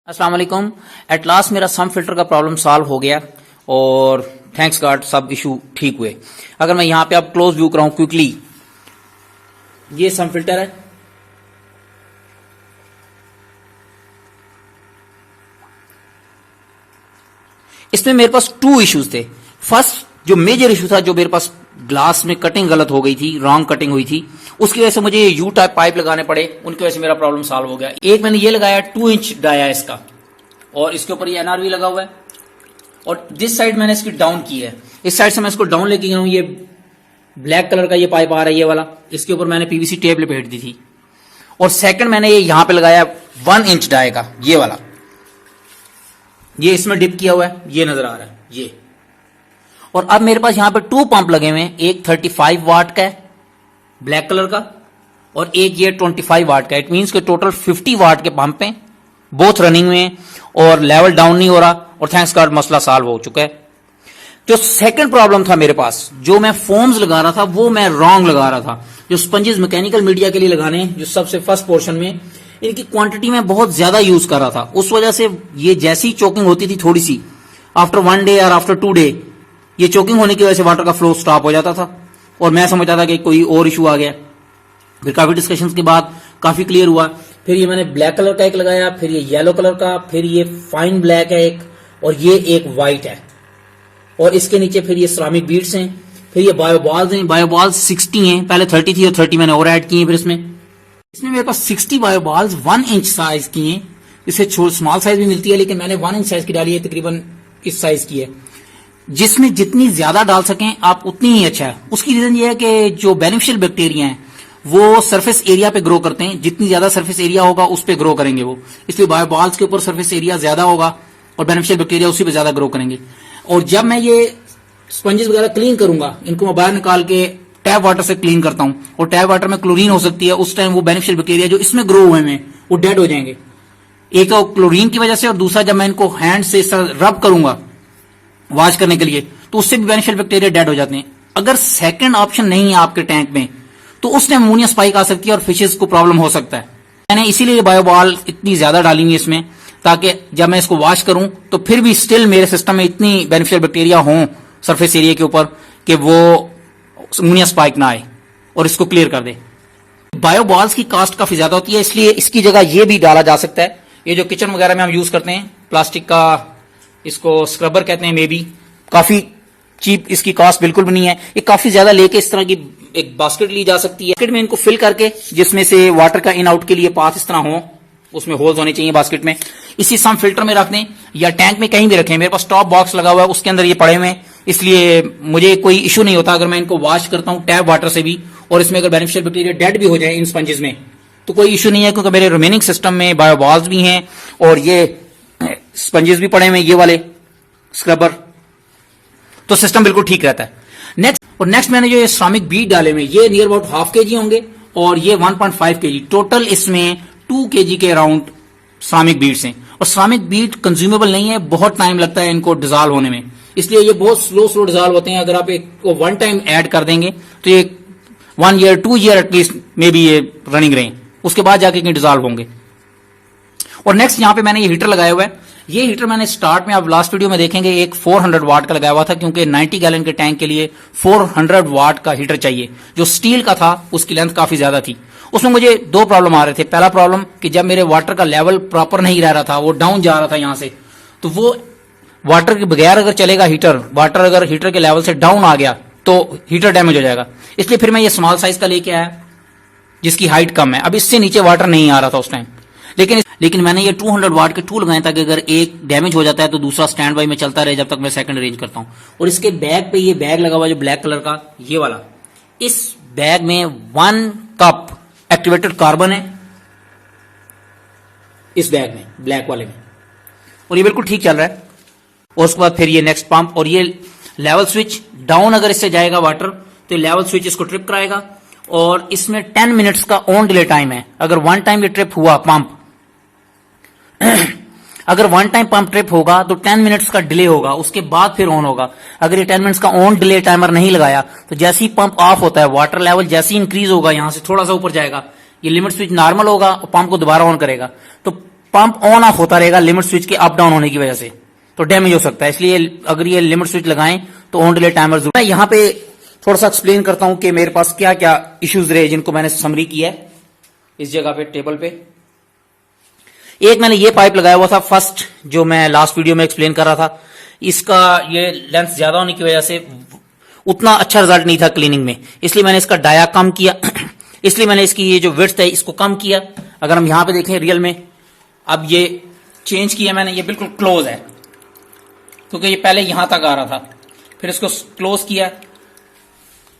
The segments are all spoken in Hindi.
अस्सलाम वालेकुम। एट लास्ट मेरा सम फिल्टर का प्रॉब्लम सॉल्व हो गया और थैंक्स गॉड सब इशू ठीक हुए। अगर मैं यहां पे आप क्लोज व्यू कराऊं क्विकली, ये सम फिल्टर है। इसमें मेरे पास टू इश्यूज थे। फर्स्ट जो मेजर इशू था, जो मेरे पास ग्लास में कटिंग गलत हो गई थी, रॉन्ग कटिंग हुई थी, उसकी वजह से मुझे यू टाइप पाइप लगाने पड़े। उनकी वजह से मेरा प्रॉब्लम सॉल्व हो गया। एक मैंने ये लगाया 2 इंच डाया है इसका, और इसके ऊपर ये एनआरवी लगा हुआ है, और दिस साइड मैंने इसकी डाउन की है। इस साइड से मैं इसको डाउन लेके गया हूं। ये ब्लैक कलर का ये पाइप आ रहा है, ये वाला, इसके ऊपर मैंने पीवीसी टेप लपेट दी थी। और सेकंड मैंने ये यहां पे लगाया 1 इंच डाय का, ये वाला, ये इसमें डिप किया हुआ है, ये नजर आ रहा है ये। और अब मेरे पास यहां पे 2 पंप लगे हुए हैं, एक 35 वाट का है ब्लैक कलर का, और एक ये 25 वाट का। इट मींस के टोटल 50 वाट के पंप हैं, बोथ रनिंग में, और लेवल डाउन नहीं हो रहा, और थैंक्स गॉड मसला सॉल्व हो चुका है। जो सेकंड प्रॉब्लम था मेरे पास, जो मैं फोम्स लगा रहा था वो मैं रॉन्ग लगा रहा था। जो स्पंजेस मैकेनिकल मीडिया के लिए लगाने, जो सबसे फर्स्ट पोर्शन में, इनकी क्वांटिटी में बहुत ज्यादा यूज कर रहा था। उस वजह से ये जैसी चोकिंग होती थी थोड़ी सी, आफ्टर 1 डे और आफ्टर 2 डे, ये चोकिंग होने की वजह से वाटर का फ्लो स्टॉप हो जाता था, और मैं समझता था कि कोई और इशू आ गया। फिर काफी डिस्कशंस के बाद काफी क्लियर हुआ। फिर ये मैंने ब्लैक कलर का एक लगाया, फिर ये येलो कलर का, फिर ये फाइन ब्लैक है एक, और ये एक व्हाइट है, और इसके नीचे फिर ये सिरामिक बीड्स हैं। फिर ये बायोबॉल्स हैं, बायोबॉल्स 60 हैं, पहले 30 थी और 30 मैंने और ऐड की हैं। फिर इसमें मेरे पास 60 बायोबॉल्स 1 इंच साइज की हैं। इससे स्मॉल साइज भी मिलती है, लेकिन मैंने 1 इंच साइज की डाली है, तकरीबन इस साइज की है। जिसमें जितनी ज्यादा डाल सकें आप उतनी ही अच्छा है। उसकी रीजन ये है कि जो बेनिफिशियल बैक्टीरिया हैं वो सरफेस एरिया पे ग्रो करते हैं। जितनी ज्यादा सरफेस एरिया होगा उस पे ग्रो करेंगे वो, इसलिए बायोबॉल्स के ऊपर सरफेस एरिया ज्यादा होगा और बेनिफिशियल बैक्टीरिया उसी पे ज्यादा ग्रो करेंगे। और जब मैं ये स्पंजेस वगैरह क्लीन करूंगा, इनको मैं बाहर निकाल के टैप वाटर से क्लीन करता हूं, और टैप वाटर में क्लोरीन हो सकती है, उस टाइम वो बेनिफिशियल बैक्टीरिया जो इसमें ग्रो हुए हैं वो डेड हो जाएंगे। एक तो क्लोरीन की वजह से, और दूसरा जब मैं इनको हैंड से रब करूंगा वॉश करने के लिए, तो उससे भी बेनिफिशियल बैक्टीरिया डेड हो जाते हैं। अगर सेकंड ऑप्शन नहीं है आपके टैंक में, तो उस टाइम अमोनिया स्पाइक आ सकती है और फिशेस को प्रॉब्लम हो सकता है। मैंने इसीलिए बायोबॉल इतनी ज्यादा डाली हुई इसमें, ताकि जब मैं इसको वॉश करूं तो फिर भी स्टिल मेरे सिस्टम में इतनी बेनिफिशियल बैक्टीरिया हों सरफेस एरिया के ऊपर कि वो अमोनिया स्पाइक ना आए और इसको क्लियर कर दे। बायोबॉल्स की कॉस्ट काफी ज्यादा होती है, इसलिए इसकी जगह ये भी डाला जा सकता है। ये जो किचन वगैरह में हम यूज करते हैं, प्लास्टिक का, इसको स्क्रबर कहते हैं, मे बी काफी चीप, इसकी कॉस्ट बिल्कुल भी नहीं है। ये काफी ज्यादा लेके इस तरह की एक बास्केट ली जा सकती है। बास्केट में इनको फिल करके, जिसमें से वाटर का इन आउट के लिए पाथ इस तरह हो, उसमें होल्स होने चाहिए बास्केट में, इसी सम फिल्टर में रख दें या टैंक में कहीं भी रखें। मेरे पास टॉप बॉक्स लगा हुआ है, उसके अंदर ये पड़े हुए हैं, इसलिए मुझे कोई इशू नहीं होता। अगर मैं इनको वॉश करता हूं टैप वाटर से भी, और इसमें अगर बेनिफिशियल बैक्टीरिया डेड भी हो जाए इन स्पंजेस में, तो कोई इशू नहीं है, क्योंकि मेरे रिमेनिंग सिस्टम में बायोबॉल्स भी हैं और ये स्पंजेस भी पड़े हुए हैं, ये वाले स्क्रबर, तो सिस्टम बिल्कुल ठीक रहता है। नेक्स्ट मैंने जो ये सिरामिक बीड डाले हुए, ये नियर अबाउट ½ kg होंगे, और ये 1.5 kg, टोटल इसमें 2 kg के अराउंड सिरामिक बीड्स हैं। और सिरामिक बीड कंज्यूमेबल नहीं है, बहुत टाइम लगता है इनको डिजॉल्व होने में, इसलिए ये बहुत स्लो डिजॉल्व होते हैं। अगर आप एक को 1 टाइम ऐड कर देंगे तो ये 1 year 2 year at least may be ये रनिंग रहे, उसके बाद जाके डिजॉल्व होंगे। और नेक्स्ट यहां पे मैंने ये हीटर लगाया हुआ है। ये हीटर मैंने स्टार्ट में, आप लास्ट वीडियो में देखेंगे, एक 400 वाट का लगाया हुआ था, क्योंकि 90 गैलन के टैंक के लिए 400 वाट का हीटर चाहिए। जो स्टील का था उसकी लेंथ काफी ज्यादा थी। उसमें मुझे 2 प्रॉब्लम आ रहे थे। पहला प्रॉब्लम कि जब मेरे वाटर का लेवल प्रॉपर नहीं रह रहा था, वो डाउन जा रहा था यहां से, तो वो वाटर के बगैर अगर चलेगा हीटर, वाटर अगर हीटर के लेवल से डाउन आ गया तो हीटर डैमेज हो जाएगा। इसलिए फिर मैं ये स्मॉल साइज का लेके आया, जिसकी हाइट कम है। अब इससे नीचे वाटर नहीं आ रहा था उस टाइम, लेकिन मैंने ये 200 वाट के 2 लगाए, ताकि अगर एक डैमेज हो जाता है तो दूसरा स्टैंड बाई में चलता रहे जब तक मैं सेकंड अरेंज करता हूं। और इसके बैग पे ये बैग लगा हुआ जो ब्लैक कलर का, ये वाला, इस बैग में 1 कप एक्टिवेटेड कार्बन है, इस बैग में, ब्लैक वाले में, और ये बिल्कुल ठीक चल रहा है। और उसके बाद फिर ये नेक्स्ट पंप, और ये लेवल स्विच डाउन अगर इससे जाएगा वाटर, तो लेवल स्विच इसको ट्रिप कराएगा। और इसमें 10 मिनट्स का ऑन डिले टाइम है। अगर 1 टाइम ये ट्रिप हुआ पंप, अगर 1 टाइम पंप ट्रिप होगा तो 10 मिनट्स का डिले होगा, उसके बाद फिर ऑन होगा। अगर ये 10 मिनट्स का ऑन डिले टाइमर नहीं लगाया तो जैसे ही पंप ऑफ होता है, वाटर लेवल जैसे ही इंक्रीज होगा, यहां से थोड़ा सा ऊपर जाएगा, ये लिमिट स्विच नॉर्मल होगा और पंप को दोबारा ऑन करेगा। तो पंप ऑन ऑफ होता रहेगा लिमिट स्विच के अप डाउन होने की वजह से, तो डैमेज हो सकता है। इसलिए अगर ये लिमिट स्विच लगाएं तो ऑन डिले टाइमर जरूर। मैं यहाँ पे थोड़ा सा एक्सप्लेन करता हूं कि मेरे पास क्या क्या इश्यूज रहे जिनको मैंने समरी किया है इस जगह पे टेबल पे। एक मैंने ये पाइप लगाया हुआ था फर्स्ट, जो मैं लास्ट वीडियो में एक्सप्लेन कर रहा था। इसका ये लेंथ ज्यादा होने की वजह से उतना अच्छा रिजल्ट नहीं था क्लीनिंग में, इसलिए मैंने इसका डाया कम किया। इसलिए मैंने इसकी ये जो विड्थ है इसको कम किया। अगर हम यहां पे देखें रियल में, अब ये चेंज किया मैंने, ये बिल्कुल क्लोज है क्योंकि ये पहले यहां तक आ रहा था, फिर इसको क्लोज किया।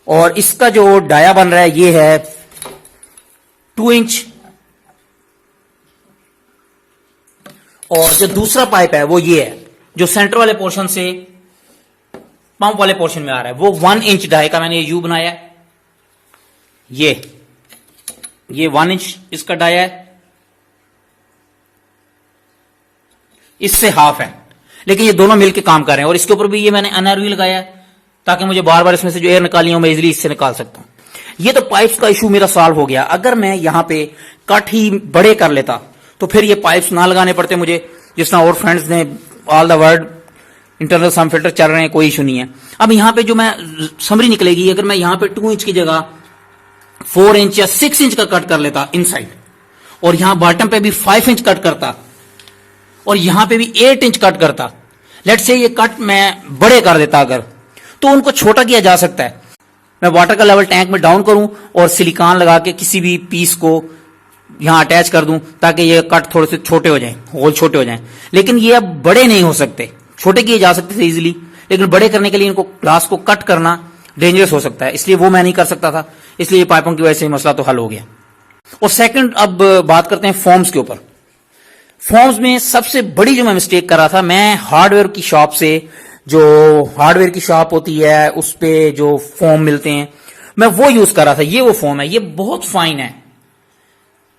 और इसका जो डाया बन रहा है ये है 2 इंच, और जो दूसरा पाइप है वो ये है जो सेंटर वाले पोर्शन से पंप वाले पोर्शन में आ रहा है, वो 1 इंच डाई का मैंने ये यू बनाया है। ये 1 इंच इसका डाया है, इससे हाफ है, लेकिन ये दोनों मिलकर काम कर रहे हैं। और इसके ऊपर भी ये मैंने एनआरवी लगाया है ताकि मुझे बार बार इसमें से जो एयर निकाली हो मैं इजिली इससे निकाल सकता हूं। ये तो पाइप्स का इशू मेरा सॉल्व हो गया। अगर मैं यहां पे कट ही बड़े कर लेता तो फिर ये पाइप्स ना लगाने पड़ते मुझे, जिस तरह और फ्रेंड्स ने all the world internal some filter चल रहे हैं, कोई इशू नहीं है। अब यहां पे जो मैं समरी निकलेगी, अगर मैं यहां पे 2 इंच की जगह 4 इंच या 6 इंच का कट कर लेता इनसाइड, और यहां बॉटम पे भी 5 इंच कट करता, और यहां पे भी 8 इंच कट करता, लेट से ये कट मैं बड़े कर देता अगर, तो उनको छोटा किया जा सकता है। मैं वाटर का लेवल टैंक में डाउन करूं और सिलिकॉन लगा के किसी भी पीस को यहां अटैच कर दूं ताकि ये कट थोड़े से छोटे हो जाएं, होल छोटे हो जाएं। लेकिन ये अब बड़े नहीं हो सकते, छोटे किए जा सकते थे इजीली, लेकिन बड़े करने के लिए इनको ग्लास को कट करना डेंजरस हो सकता है, इसलिए वो मैं नहीं कर सकता था। इसलिए पाइपों की वजह से मसला तो हल हो गया। और सेकंड, अब बात करते हैं फॉर्म्स के ऊपर। फॉर्म्स में सबसे बड़ी जो मैं मिस्टेक कर रहा था, मैं हार्डवेयर की शॉप से, जो हार्डवेयर की शॉप होती है उस पे जो फॉर्म मिलते हैं, मैं वो यूज कर रहा था। ये वो फॉर्म है, ये बहुत फाइन है।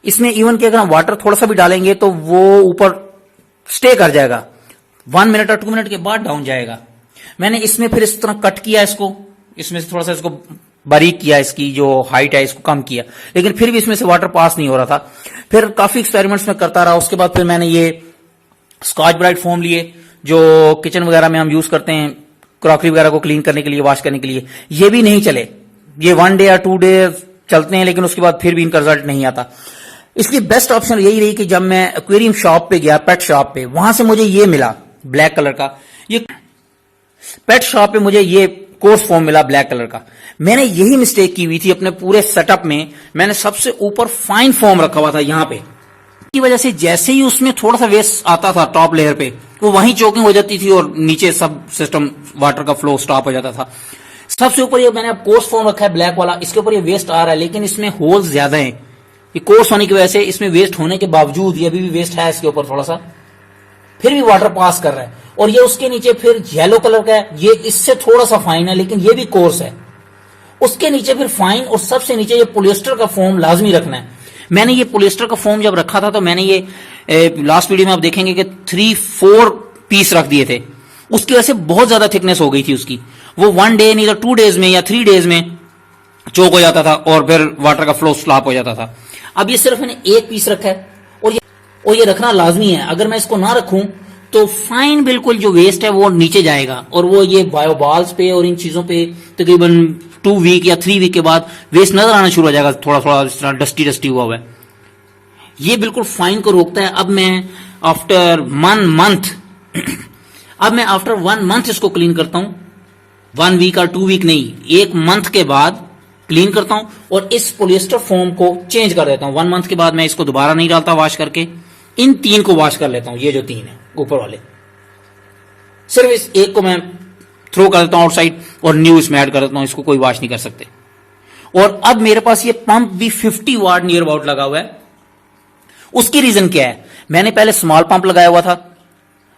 इसमें इवन कि अगर हम वाटर थोड़ा सा भी डालेंगे तो वो ऊपर स्टे कर जाएगा, 1 मिनट और 2 मिनट के बाद डाउन जाएगा। मैंने इसमें फिर इस तरह कट किया इसको, इसमें से थोड़ा सा इसको बारीक किया, इसकी जो हाइट है इसको कम किया, लेकिन फिर भी इसमें से वाटर पास नहीं हो रहा था। फिर काफी एक्सपेरिमेंट्स में करता रहा। उसके बाद फिर मैंने ये स्कॉच ब्राइट फोम लिए जो किचन वगैरह में हम यूज करते हैं क्रॉकरी वगैरह को क्लीन करने के लिए, वॉश करने के लिए। ये भी नहीं चले, ये 1 डे या 2 डे चलते हैं, लेकिन उसके बाद फिर भी इनका रिजल्ट नहीं आता। इसलिए बेस्ट ऑप्शन यही रही कि जब मैं एक्वेरियम शॉप पे गया, पेट शॉप पे, वहां से मुझे ये मिला ब्लैक कलर का। ये पेट शॉप पे मुझे ये कोर्स फॉर्म मिला ब्लैक कलर का। मैंने यही मिस्टेक की हुई थी अपने पूरे सेटअप में। मैंने सबसे ऊपर फाइन फॉर्म रखा हुआ था यहां पे, की वजह से जैसे ही उसमें थोड़ा सा वेस्ट आता था टॉप लेयर पे, वो वहीं चोकिंग हो जाती थी और नीचे सब सिस्टम वाटर का फ्लो स्टॉप हो जाता था। सबसे ऊपर ये मैंने कोर्स फॉर्म रखा है ब्लैक वाला, इसके ऊपर ये वेस्ट आ रहा है, लेकिन इसमें होल्स ज्यादा है। ये कोर्स होने की वजह से इसमें वेस्ट होने के बावजूद, ये अभी भी वेस्ट है इसके ऊपर थोड़ा सा, फिर भी वाटर पास कर रहा है। और ये उसके नीचे फिर येलो कलर का है, ये इससे थोड़ा सा फाइन है लेकिन ये भी कोर्स है। उसके नीचे फिर फाइन, और सबसे नीचे ये पोलिएस्टर का फोम लाजमी रखना है। मैंने ये पोलिएस्टर का फोम जब रखा था तो मैंने ये लास्ट वीडियो में आप देखेंगे कि 3-4 पीस रख दिए थे। उसकी वजह से बहुत ज्यादा थिकनेस हो गई थी उसकी। वो 1 डे नहीं तो 2 डेज में या 3 डेज में चोक हो जाता था और फिर वाटर का फ्लो स्टॉप हो जाता था। अब ये सिर्फ मैंने 1 पीस रखा है, और ये रखना लाजमी है। अगर मैं इसको ना रखूं तो फाइन बिल्कुल जो वेस्ट है वो नीचे जाएगा, और वो ये बायोबाल्स पे और इन चीजों पे तकरीबन 2 वीक या 3 वीक के बाद वेस्ट नजर आना शुरू हो जाएगा, थोड़ा थोड़ा इस तरह डस्टी डस्टी हुआ है। ये बिल्कुल फाइन को रोकता है। अब मैं आफ्टर 1 मंथ अब मैं आफ्टर 1 मंथ इसको क्लीन करता हूं, 1 वीक और 2 वीक नहीं, 1 मंथ के बाद क्लीन करता हूं और इस पोलिएस्टर फोम को चेंज कर देता हूं। 1 मंथ के बाद मैं इसको दोबारा नहीं डालता वॉश करके, इन 3 को वॉश कर लेता हूं। ये जो 3 है ऊपर वाले, सिर्फ इस एक को मैं थ्रो कर देता हूं आउटसाइड और न्यू इसमें ऐड कर देता हूं, इसको कोई वॉश नहीं कर सकते। और अब मेरे पास ये पंप भी 50 वाट नियर अबाउट लगा हुआ है। उसकी रीजन क्या है, मैंने पहले स्मॉल पंप लगाया हुआ था,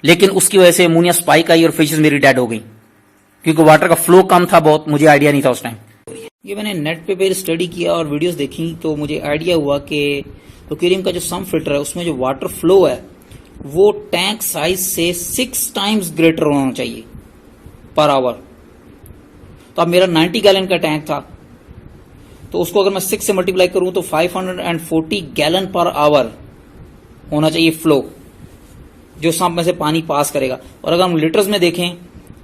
लेकिन उसकी वजह से अमोनिया स्पाइक आई और फिशेस मेरी डेड हो गई, क्योंकि वाटर का फ्लो कम था बहुत, मुझे आइडिया नहीं था उस टाइम। ये मैंने नेट पे स्टडी किया और वीडियोस देखी तो मुझे आइडिया हुआ कि एक्वेरियम का जो सम फिल्टर है उसमें जो वाटर फ्लो है वो टैंक साइज से 6 टाइम्स ग्रेटर होना चाहिए पर आवर। तो अब मेरा 90 गैलन का टैंक था, तो उसको अगर मैं 6 से मल्टीप्लाई करूं तो 540 गैलन पर आवर होना चाहिए फ्लो। जो सम्प में से पानी पास करेगा। और अगर हम लीटर्स में देखें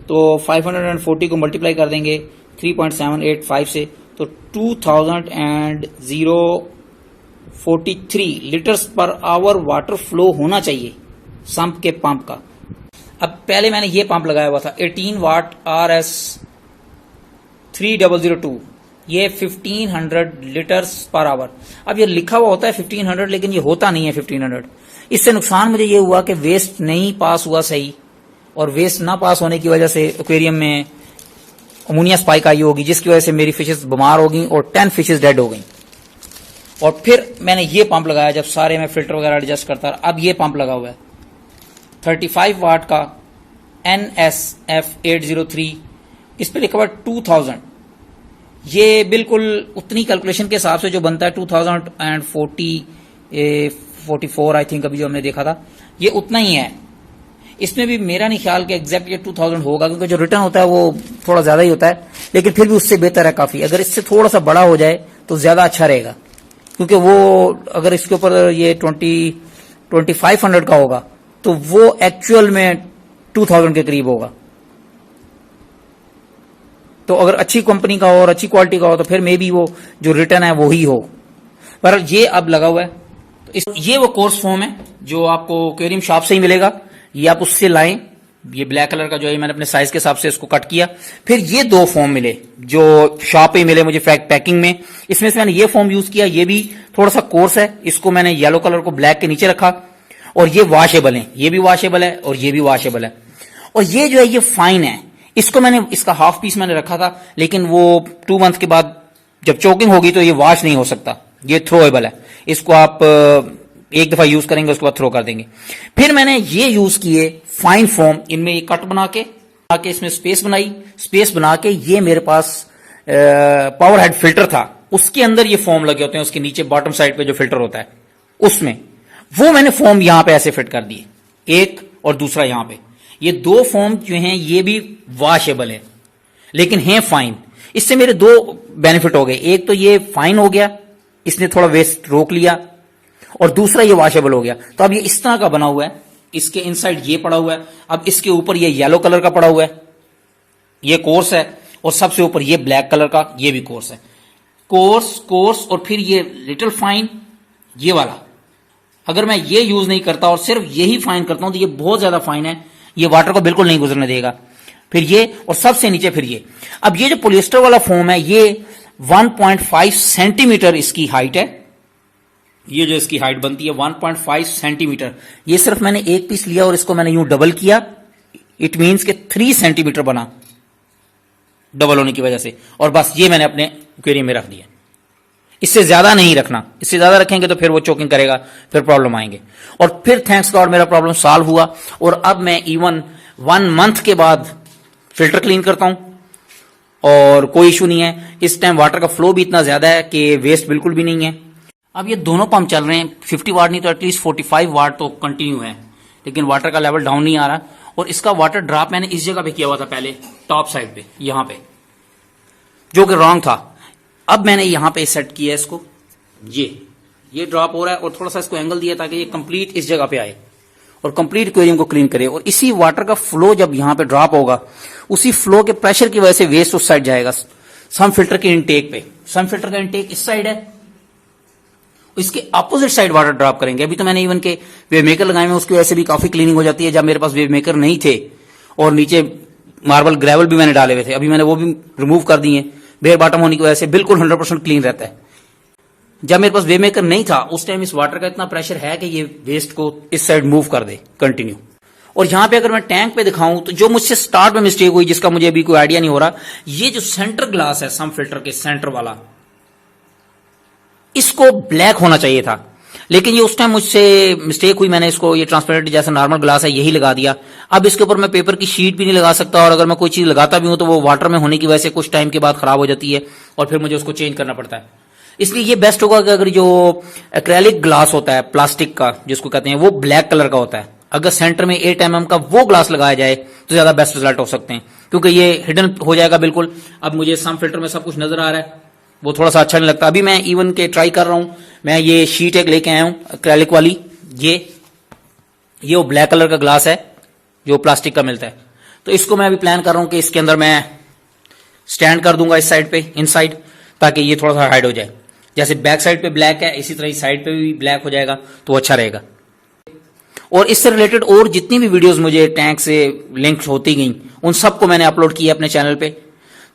तो 540 को मल्टीप्लाई कर देंगे 3.785 से, तो 2043 litres per hour water flow होना चाहिए सम्प के पंप का। अब पहले मैंने ये पंप लगाया हुआ था 18 वाट RS 3002, ये 1500 लीटर्स पर आवर। अब ये लिखा हुआ होता है 1500, लेकिन ये होता नहीं है 1500। इससे नुकसान मुझे ये हुआ कि वेस्ट नहीं पास हुआ सही, और वेस्ट ना पास होने की वजह से एक्वेरियम में अमोनिया स्पाइक आई होगी, जिसकी वजह से मेरी फिशेस बीमार हो गई और 10 फिशेस डेड हो गई। और फिर मैंने ये पंप लगाया जब सारे मैं फिल्टर वगैरह एडजस्ट करता रहा। अब ये पंप लगा हुआ है 35 वाट का NSF 803, इस पर लिखा हुआ 2000। ये बिल्कुल उतनी कैलकुलेशन के हिसाब से जो बनता है 2044 आई थिंक, अभी जो हमने देखा था ये उतना ही है। इसमें भी मेरा नहीं ख्याल कि एग्जैक्ट ये 2000 होगा, क्योंकि जो रिटर्न होता है वो थोड़ा ज्यादा ही होता है, लेकिन फिर भी उससे बेहतर है काफी। अगर इससे थोड़ा सा बड़ा हो जाए तो ज्यादा अच्छा रहेगा, क्योंकि वो अगर इसके ऊपर ये 2500 का होगा तो वो एक्चुअल में 2000 के करीब होगा। तो अगर अच्छी कंपनी का हो और अच्छी क्वालिटी का हो तो फिर मे बी वो जो रिटर्न है वो ही हो। पर ये अब लगा हुआ है तो ये वो कोर्स फॉर्म है जो आपको एक्वेरियम शॉप से ही मिलेगा, ये आप उससे लाएं। ये ब्लैक कलर का जो है मैंने अपने साइज के हिसाब से इसको कट किया। फिर ये दो फॉर्म मिले जो शॉप पे मिले मुझे पैकिंग में। इसमें से मैंने ये फॉर्म यूज किया, ये भी थोड़ा सा कोर्स है, इसको मैंने येलो कलर को ब्लैक के नीचे रखा। और ये वॉशेबल है, ये भी वॉशेबल है और ये भी वॉशेबल है। और ये जो है ये फाइन है, इसको मैंने इसका हाफ पीस मैंने रखा था, लेकिन वो 2 मंथ के बाद जब चोकिंग होगी तो ये वॉश नहीं हो सकता, ये थ्रोएबल है। इसको आप एक दफा यूज करेंगे उसके बाद थ्रो कर देंगे। फिर मैंने ये यूज किए फाइन फॉर्म, इनमें ये कट बना के इसमें स्पेस बनाई, स्पेस बना के ये मेरे पास पावर हेड फिल्टर था, उसके अंदर ये फॉर्म लगे होते हैं, उसके नीचे बॉटम साइड पे जो फिल्टर होता है उसमें, वो मैंने फॉर्म यहां पे ऐसे फिट कर दिए, एक और दूसरा यहां पे। ये दो फॉर्म जो हैं ये भी वॉशेबल है लेकिन हैं फाइन। इससे मेरे दो बेनिफिट हो गए, एक तो ये फाइन हो गया, इसने थोड़ा वेस्ट रोक लिया, और दूसरा ये वॉशेबल हो गया। तो अब ये इस तरह का बना हुआ है, इसके इनसाइड ये पड़ा हुआ है, अब इसके ऊपर ये येलो कलर का पड़ा हुआ है, ये कोर्स है, और सबसे ऊपर ये ब्लैक कलर का ये भी कोर्स है। कोर्स और फिर ये लिटिल फाइन ये वाला। अगर मैं ये यूज नहीं करता और सिर्फ यही फाइन करता हूं तो ये बहुत ज्यादा फाइन है, ये वाटर को बिल्कुल नहीं गुजरने देगा। फिर ये और सबसे नीचे फिर ये। अब ये जो पॉलिएस्टर वाला फोम है ये 1.5 सेंटीमीटर इसकी हाइट है, ये जो इसकी हाइट बनती है 1.5 सेंटीमीटर। ये सिर्फ मैंने एक पीस लिया और इसको मैंने यूं डबल किया, इट मींस के 3 सेंटीमीटर बना डबल होने की वजह से, और बस ये मैंने अपने एक्वेरियम में रख दिया। इससे ज्यादा नहीं रखना, इससे ज्यादा रखेंगे तो फिर वो चोकिंग करेगा, फिर प्रॉब्लम आएंगे। और फिर थैंक्स गॉड मेरा प्रॉब्लम सॉल्व हुआ, और अब मैं इवन 1 मंथ के बाद फिल्टर क्लीन करता हूं और कोई इशू नहीं है। इस टाइम वाटर का फ्लो भी इतना ज्यादा है कि वेस्ट बिल्कुल भी नहीं है। अब ये दोनों पंप चल रहे हैं, 50 वाट नहीं तो एटलीस्ट 45 वाट तो कंटिन्यू है, लेकिन वाटर का लेवल डाउन नहीं आ रहा। और इसका वाटर ड्रॉप मैंने इस जगह पे किया हुआ था पहले, टॉप साइड पे यहां पे, जो कि रॉन्ग था। अब मैंने यहां पे सेट किया है इसको, ये ड्रॉप हो रहा है, और थोड़ा सा इसको एंगल दिया ताकि ये कंप्लीट इस जगह पे आए और कंप्लीट एक्वेरियम को क्लीन करे। और इसी वाटर का फ्लो जब यहां पे ड्रॉप होगा, उसी फ्लो के प्रेशर की वजह से वेस्ट उस साइड जाएगा, सम फिल्टर के इनटेक पे। सम फिल्टर का इनटेक इस साइड है, इसके अपोजिट साइड वाटर ड्रॉप करेंगे। अभी तो मैंने इवन के वेव मेकर लगाए हुए, उसकी वजह से भी काफी क्लीनिंग हो जाती है। जब मेरे पास वेव मेकर नहीं थे और नीचे मार्बल ग्रेवल भी मैंने डाले हुए थे, अभी मैंने वो भी रिमूव कर दिए, बेयर बॉटम होने की वजह से बिल्कुल 100% क्लीन रहता है। जब मेरे पास वेव मेकर नहीं था उस टाइम इस वाटर का इतना प्रेशर है कि ये वेस्ट को इस साइड मूव कर दे कंटिन्यू। और यहां पे अगर मैं टैंक पे दिखाऊं तो जो मुझसे स्टार्ट में मिस्टेक हुई, जिसका मुझे अभी कोई आइडिया नहीं हो रहा, ये जो सेंटर ग्लास है सम फिल्टर के सेंटर वाला, इसको ब्लैक होना चाहिए था, लेकिन ये उस टाइम मुझसे मिस्टेक हुई, मैंने इसको ये ट्रांसपेरेंट जैसा नॉर्मल ग्लास है यही लगा दिया। अब इसके ऊपर मैं पेपर की शीट भी नहीं लगा सकता, और अगर मैं कोई चीज लगाता भी हूं तो वो वाटर में होने की वजह से कुछ टाइम के बाद खराब हो जाती है और फिर मुझे उसको चेंज करना पड़ता है। इसलिए ये बेस्ट होगा कि अगर जो एक्रेलिक ग्लास होता है प्लास्टिक का जिसको कहते हैं, वो ब्लैक कलर का होता है, अगर सेंटर में 8 mm का वो ग्लास लगाया जाए तो ज्यादा बेस्ट रिजल्ट हो सकते हैं, क्योंकि ये हिडन हो जाएगा बिल्कुल। अब मुझे सम फिल्टर में सब कुछ नजर आ रहा है, वो थोड़ा सा अच्छा नहीं लगता। अभी मैं इवन के ट्राई कर रहा हूं, मैं ये शीट एक लेके आया हूं एक्रेलिक वाली, ये वो ब्लैक कलर का ग्लास है जो प्लास्टिक का मिलता है। तो इसको मैं अभी प्लान कर रहा हूं कि इसके अंदर मैं स्टैंड कर दूंगा इस साइड पे, इन साइड, ताकि ये थोड़ा सा हाइड हो जाए। जैसे बैक साइड पे ब्लैक है, इसी तरह इस साइड पे भी ब्लैक हो जाएगा तो अच्छा रहेगा। और इससे रिलेटेड और जितनी भी वीडियोस मुझे टैंक से लिंक होती गई, उन सबको मैंने अपलोड किया अपने चैनल पे।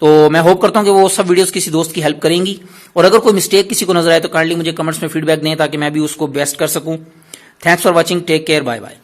तो मैं होप करता हूं कि वो सब वीडियोस किसी दोस्त की हेल्प करेंगी। और अगर कोई मिस्टेक किसी को नजर आए तो काइंडली मुझे कमेंट्स में फीडबैक दें ताकि मैं भी उसको बेस्ट कर सकूं। Thanks for watching, take care, bye bye.